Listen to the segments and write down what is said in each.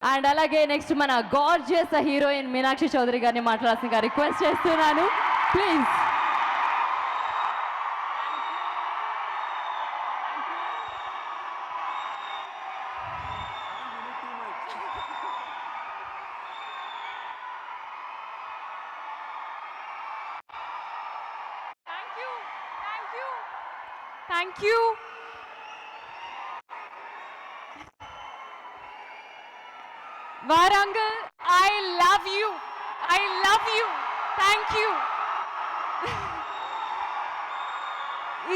And అలాగే next మన gorgeous heroine Meenakshi Chowdary గారిని మాట్లాడాల్సిందిగా రిక్వెస్ట్ చేస్తున్నాను please. Thank you. Warangal, I love you. I love you. Thank you.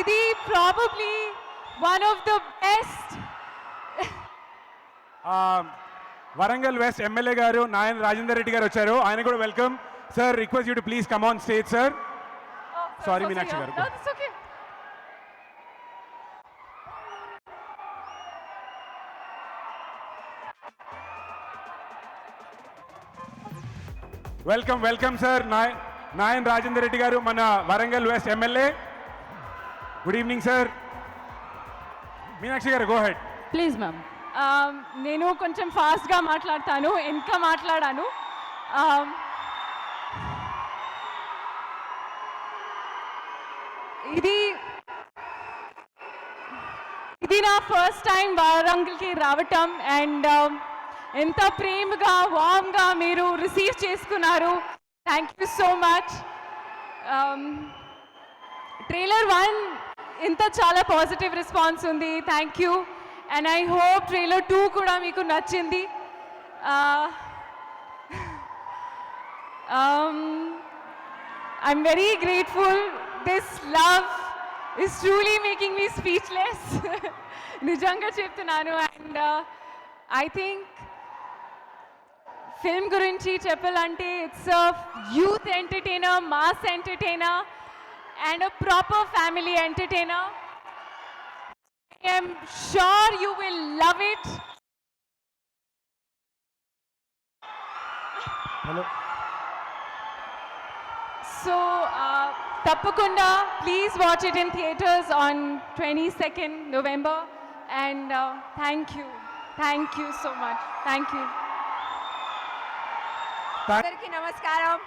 Idi probably one of the best. Warangal west MLA గారు నాయన రాజేందర్ రెడ్డి గారు వచ్చారు. ఆయన కూడా welcome sir. Request you to please come on stage sir. Sorry Meenakshi గారు. No, it's okay. Welcome welcome sir. Nayan Rajender Reddy గారు మన Warangal west MLA. Good evening sir. Meenakshi గారు గో హెడ్ ప్లీజ్ మ్యామ్. నేను కొంచెం ఫాస్ట్గా మాట్లాడతాను, ఇంకా మాట్లాడాను. ఇది నా ఫస్ట్ టైం వారంగల్కి రావటం అండ్ ఎంత ప్రేమగా వామ్గా మీరు రిసీవ్ చేసుకున్నారు. Thank you so much. Trailer 1 ఇంత చాలా పాజిటివ్ రెస్పాన్స్ ఉంది. Thank you. And I hope trailer 2 కూడా మీకు నచ్చింది. I'm very grateful. This love is truly making me speechless. నిజంగా చెప్తున్నాను. అండ్ ఐ థింక్ ఫిల్మ్ గురించి చెప్పాలంటే it's a youth entertainer, mass entertainer and a proper family entertainer. I am sure you will love it. Hello. So tappakunda please watch it in theaters on 22nd November and thank you so much. Thank you. అందరికీ నమస్కారం.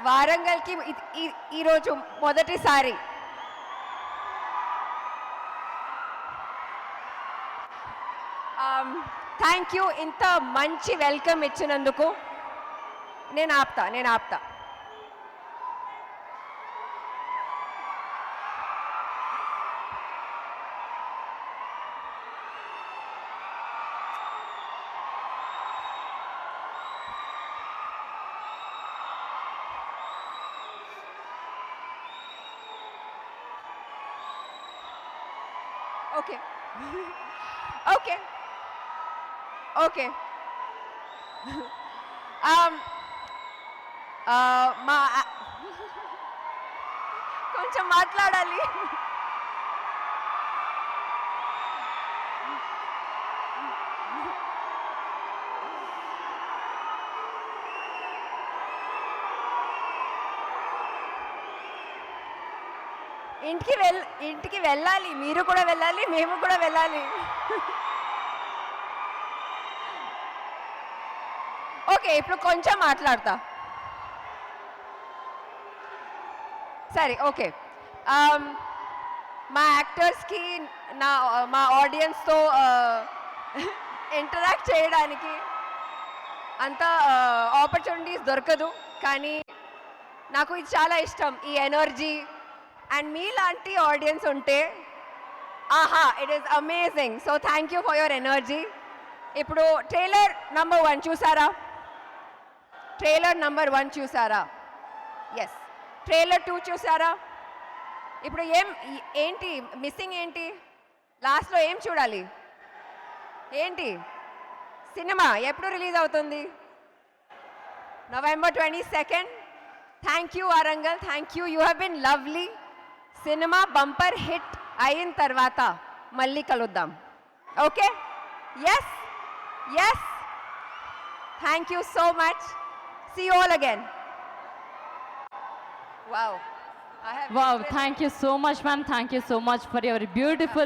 వారంగల్కి ఈరోజు మొదటిసారి thank you. ఇంత మంచి welcome ఇచ్చినందుకు. నేను APTA. Okay మా కొంచెం మాట్లాడాలి. ఇంటికి వెళ్ళాలి. మీరు కూడా వెళ్ళాలి, మేము కూడా వెళ్ళాలి. ఓకే, ఇప్పుడు కొంచెం మాట్లాడతా. సరే, ఓకే. మా యాక్టర్స్కి మా ఆడియన్స్తో ఇంటరాక్ట్ చేయడానికి అంత ఆపర్చునిటీస్ దొరకదు, కానీ నాకు ఇది చాలా ఇష్టం, ఈ ఎనర్జీ. అండ్ మీలాంటి ఆడియన్స్ ఉంటే it is amazing. So thank you for your energy. ఇప్పుడు ట్రైలర్ నెంబర్ 1 చూసారా? ట్రైలర్ నెంబర్ 1 చూసారా? ఎస్. ట్రైలర్ 2 చూసారా? ఇప్పుడు ఏంటి మిస్సింగ్? ఏంటి లాస్ట్లో ఏం చూడాలి? ఏంటి సినిమా ఎప్పుడు రిలీజ్ అవుతుంది? November 22nd. Thank you Warangal, thank you. You have been lovely. సినిమా బంపర్ హిట్ అయిన తర్వాత మళ్ళీ కలుద్దాం. Okay? Yes. Thank you so much. See you all again. Wow. I have Wow, thank you so much, ma'am. Thank you so much for your beautiful